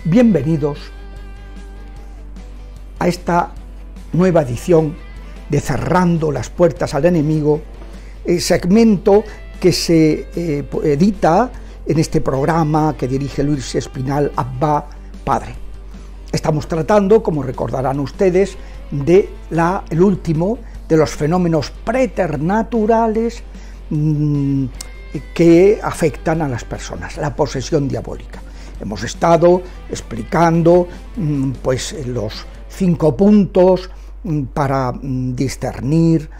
Bienvenidos a esta nueva edición de Cerrando las Puertas al Enemigo, el segmento que se edita en este programa que dirige Luis Espinal, Abba, Padre. Estamos tratando, como recordarán ustedes, el último de los fenómenos preternaturales que afectan a las personas, la posesión diabólica. Hemos estado explicando pues los 5 puntos para discernir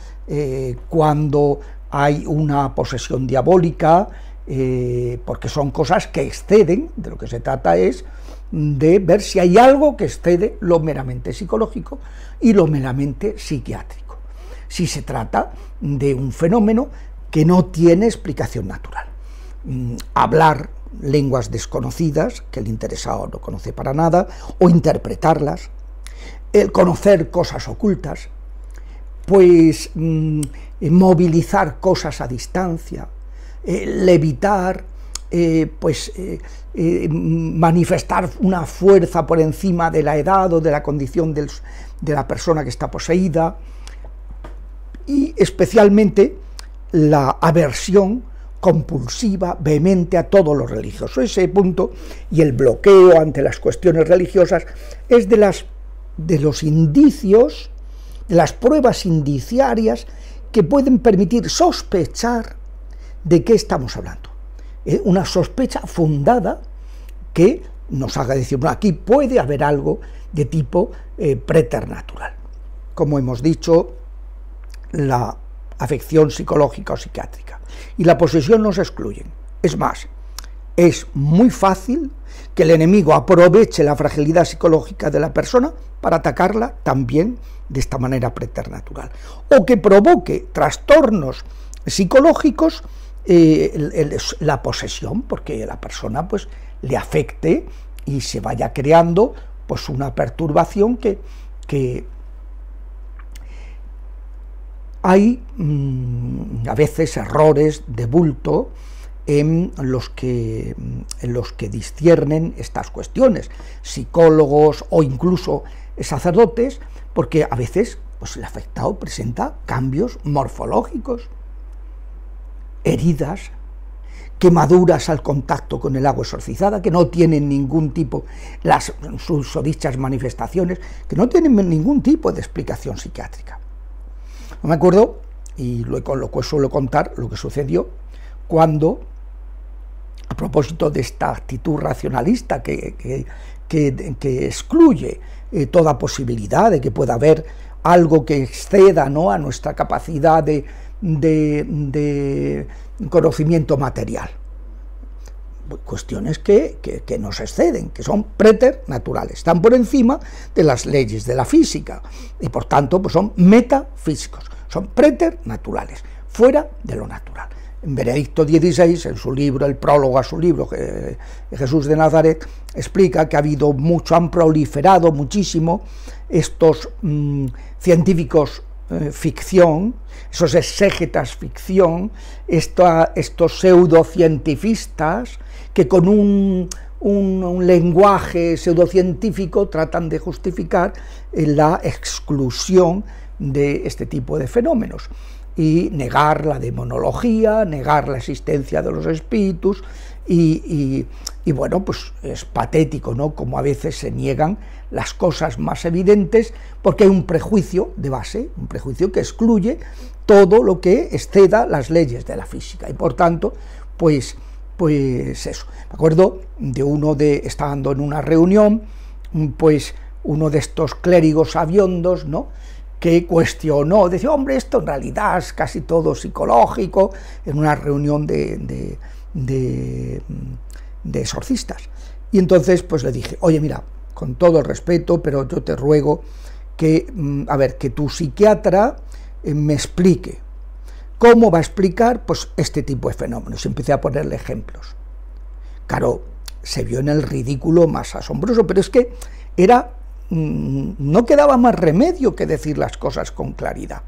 cuando hay una posesión diabólica, porque son cosas que exceden, de lo que se trata es de ver si hay algo que excede lo meramente psicológico y lo meramente psiquiátrico, si se trata de un fenómeno que no tiene explicación natural. Hablar lenguas desconocidas, que el interesado no conoce para nada, o interpretarlas, el conocer cosas ocultas, pues movilizar cosas a distancia, levitar, manifestar una fuerza por encima de la edad o de la condición de la persona que está poseída, y especialmente la aversión compulsiva, vehemente a todo lo religioso. Ese punto y el bloqueo ante las cuestiones religiosas es de los indicios, de las pruebas indiciarias que pueden permitir sospechar de qué estamos hablando. Una sospecha fundada que nos haga decir, bueno, aquí puede haber algo de tipo preternatural. Como hemos dicho, la afección psicológica o psiquiátrica y la posesión no se excluyen. Es más, es muy fácil que el enemigo aproveche la fragilidad psicológica de la persona para atacarla también de esta manera preternatural, o que provoque trastornos psicológicos la posesión, porque la persona pues le afecte y se vaya creando pues una perturbación que hay a veces errores de bulto en los que disciernen estas cuestiones, psicólogos o incluso sacerdotes, porque a veces pues, el afectado presenta cambios morfológicos, heridas, quemaduras al contacto con el agua exorcizada, que no tienen ningún tipo, las susodichas manifestaciones, que no tienen ningún tipo de explicación psiquiátrica. No me acuerdo, y lo que suelo contar, lo que sucedió cuando, a propósito de esta actitud racionalista que excluye toda posibilidad de que pueda haber algo que exceda, ¿no?, a nuestra capacidad de conocimiento material. Cuestiones que nos exceden, que son preternaturales, están por encima de las leyes de la física y por tanto pues son metafísicos, son preternaturales, fuera de lo natural. En Benedicto XVI, en su libro, el prólogo a su libro, Jesús de Nazaret, explica que han proliferado muchísimo estos científicos ficción, esos exégetas ficción, estos pseudocientifistas que con un lenguaje pseudocientífico tratan de justificar la exclusión de este tipo de fenómenos y negar la demonología, negar la existencia de los espíritus y bueno, pues es patético, ¿no?, como a veces se niegan las cosas más evidentes porque hay un prejuicio de base, un prejuicio que excluye todo lo que exceda las leyes de la física y por tanto, pues eso. Me acuerdo de estando en una reunión, pues uno de estos clérigos sabiondos, ¿no?, que cuestionó, decía, hombre, esto en realidad es casi todo psicológico, en una reunión de exorcistas. Y entonces pues le dije, oye, mira, con todo el respeto, pero yo te ruego que tu psiquiatra me explique. ¿Cómo va a explicar pues este tipo de fenómenos? Empecé a ponerle ejemplos. Claro, se vio en el ridículo más asombroso, pero es que no quedaba más remedio que decir las cosas con claridad.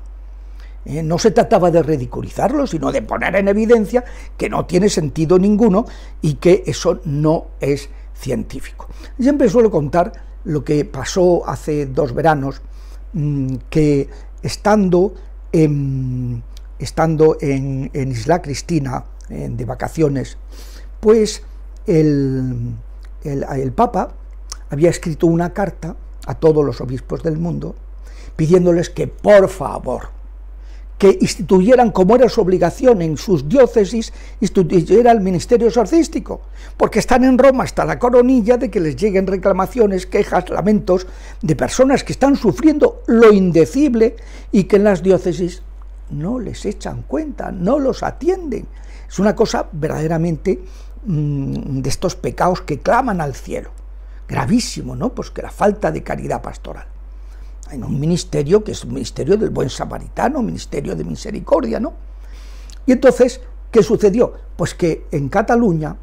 No se trataba de ridiculizarlo, sino de poner en evidencia que no tiene sentido ninguno y que eso no es científico. Siempre suelo contar lo que pasó hace 2 veranos, que estando en Isla Cristina, de vacaciones, pues el Papa había escrito una carta a todos los obispos del mundo pidiéndoles que, por favor, que instituyeran, como era su obligación en sus diócesis, instituyera el ministerio exorcístico, porque están en Roma hasta la coronilla de que les lleguen reclamaciones, quejas, lamentos de personas que están sufriendo lo indecible y que en las diócesis no les echan cuenta, no los atienden. Es una cosa verdaderamente de estos pecados que claman al cielo. Gravísimo, ¿no? Pues que la falta de caridad pastoral. En un ministerio que es un ministerio del buen samaritano, un ministerio de misericordia, ¿no? Y entonces, ¿qué sucedió? Pues que en Cataluña,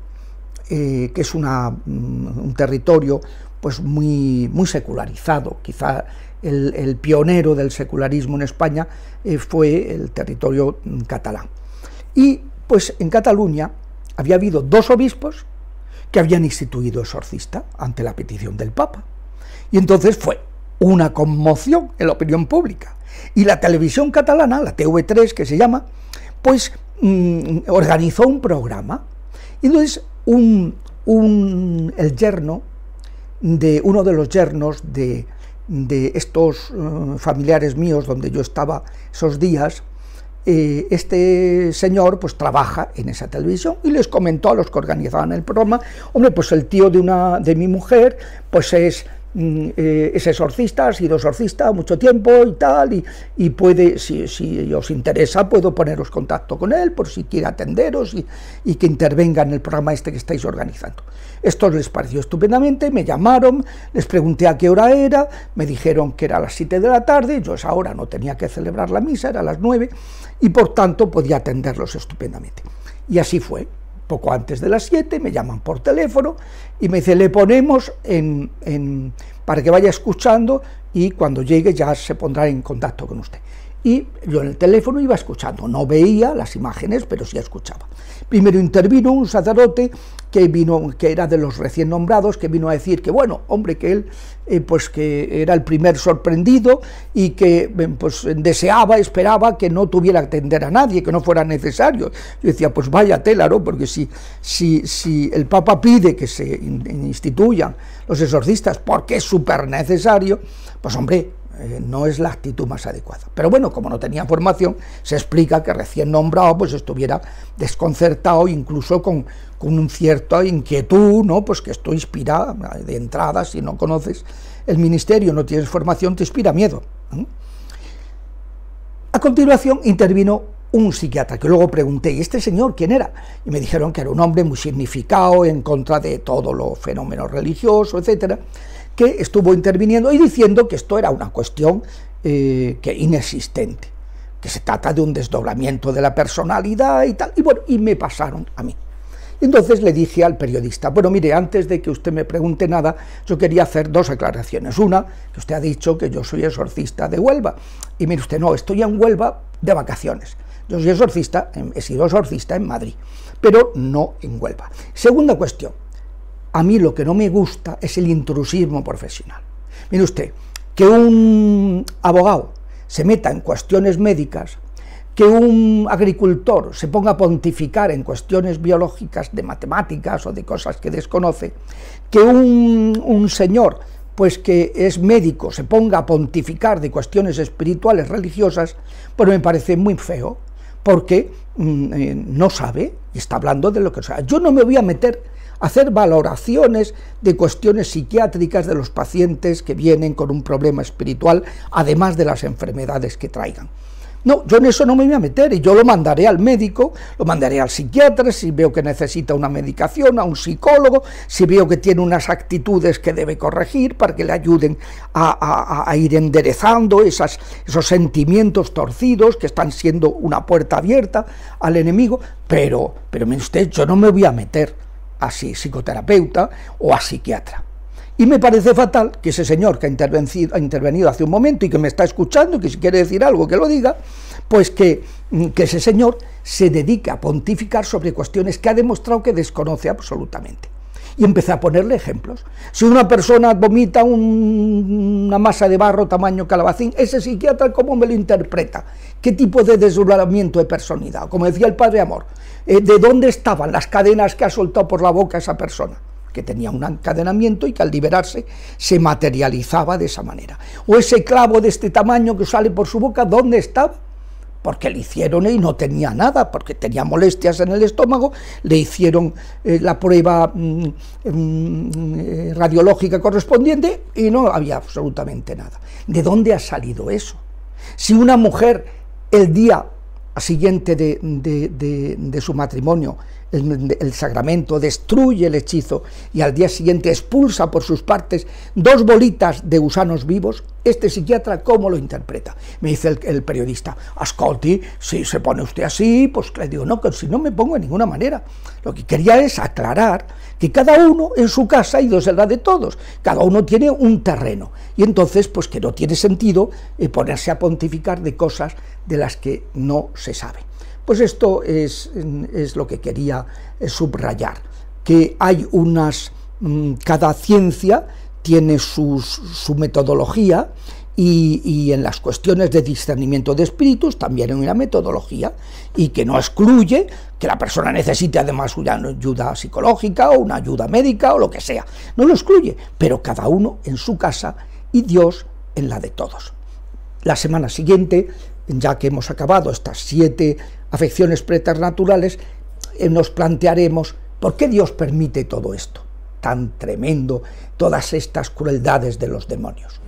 que es un territorio pues muy secularizado, quizá el pionero del secularismo en España fue el territorio catalán. Y pues en Cataluña había habido 2 obispos que habían instituido exorcista ante la petición del Papa. Y entonces fue una conmoción en la opinión pública. Y la televisión catalana, la TV3 que se llama, pues organizó un programa. Y entonces el yerno, uno de los yernos de estos familiares míos donde yo estaba esos días, este señor pues trabaja en esa televisión y les comentó a los que organizaban el programa: hombre, pues el tío de mi mujer pues es exorcista, ha sido exorcista mucho tiempo y tal, y puede, si os interesa, puedo poneros en contacto con él por si quiere atenderos y que intervenga en el programa este que estáis organizando. Esto les pareció estupendamente, me llamaron, les pregunté a qué hora era, me dijeron que era a las 7 de la tarde, yo a esa hora no tenía que celebrar la misa, era a las 9, y por tanto podía atenderlos estupendamente. Y así fue. Poco antes de las 7 me llaman por teléfono y me dice: le ponemos para que vaya escuchando y cuando llegue ya se pondrá en contacto con usted. Y yo en el teléfono iba escuchando, no veía las imágenes, pero sí escuchaba. Primero intervino un sacerdote que era de los recién nombrados, que vino a decir que, bueno, hombre, que él pues que era el primer sorprendido y que pues deseaba, esperaba que no tuviera que atender a nadie, que no fuera necesario. Yo decía, pues vaya tela, ¿no? Porque si el Papa pide que se instituyan los exorcistas porque es súper necesario, pues hombre, no es la actitud más adecuada. Pero bueno, como no tenía formación, se explica que recién nombrado pues estuviera desconcertado, incluso con un cierta inquietud, ¿no? Pues que esto inspira de entrada, si no conoces el ministerio, no tienes formación, te inspira miedo. A continuación intervino un psiquiatra, que luego pregunté: ¿y este señor quién era? Y me dijeron que era un hombre muy significado en contra de todo lo fenómeno religioso, etcétera, que estuvo interviniendo y diciendo que esto era una cuestión que inexistente, que se trata de un desdoblamiento de la personalidad y tal, y bueno, y me pasaron a mí. Entonces le dije al periodista: bueno, mire, antes de que usted me pregunte nada, yo quería hacer 2 aclaraciones. Una, que usted ha dicho que yo soy exorcista de Huelva, y mire usted, no, estoy en Huelva de vacaciones. Yo soy exorcista, he sido exorcista en Madrid, pero no en Huelva. Segunda cuestión, a mí lo que no me gusta es el intrusismo profesional. Mire usted, que un abogado se meta en cuestiones médicas, que un agricultor se ponga a pontificar en cuestiones biológicas, de matemáticas o de cosas que desconoce, que un señor pues que es médico se ponga a pontificar de cuestiones espirituales, religiosas, pues me parece muy feo, porque no sabe y está hablando de lo que sea. Yo no me voy a meter a hacer valoraciones de cuestiones psiquiátricas de los pacientes que vienen con un problema espiritual, además de las enfermedades que traigan. No, yo en eso no me voy a meter, y yo lo mandaré al médico, lo mandaré al psiquiatra, si veo que necesita una medicación, a un psicólogo, si veo que tiene unas actitudes que debe corregir para que le ayuden a ir enderezando esos sentimientos torcidos que están siendo una puerta abierta al enemigo, pero mire usted, yo no me voy a meter a psicoterapeuta o a psiquiatra. Y me parece fatal que ese señor que ha intervenido hace un momento y que me está escuchando, que si quiere decir algo que lo diga, pues que ese señor se dedica a pontificar sobre cuestiones que ha demostrado que desconoce absolutamente. Y empecé a ponerle ejemplos. Si una persona vomita una masa de barro tamaño calabacín, ese psiquiatra, ¿cómo me lo interpreta? ¿Qué tipo de desdoblamiento de personalidad? Como decía el padre Amor, ¿de dónde estaban las cadenas que ha soltado por la boca esa persona? Que tenía un encadenamiento y que al liberarse se materializaba de esa manera. O ese clavo de este tamaño que sale por su boca, ¿dónde estaba? Porque le hicieron y no tenía nada, porque tenía molestias en el estómago, le hicieron la prueba radiológica correspondiente y no había absolutamente nada. ¿De dónde ha salido eso? Si una mujer el día siguiente de su matrimonio, el sacramento destruye el hechizo y al día siguiente expulsa por sus partes 2 bolitas de gusanos vivos, este psiquiatra ¿cómo lo interpreta? Me dice el periodista, ascolti, si se pone usted así, pues le digo, no, que si no me pongo de ninguna manera. Lo que quería es aclarar que cada uno en su casa, y Dios es la de todos, cada uno tiene un terreno, y entonces pues que no tiene sentido ponerse a pontificar de cosas de las que no se sabe. Pues esto es lo que quería subrayar, que hay cada ciencia tiene su metodología, y en las cuestiones de discernimiento de espíritus también hay una metodología, y que no excluye que la persona necesite además una ayuda psicológica o una ayuda médica o lo que sea, no lo excluye, pero cada uno en su casa y Dios en la de todos. La semana siguiente, ya que hemos acabado estas 7 afecciones preternaturales, nos plantearemos por qué Dios permite todo esto tan tremendo, todas estas crueldades de los demonios.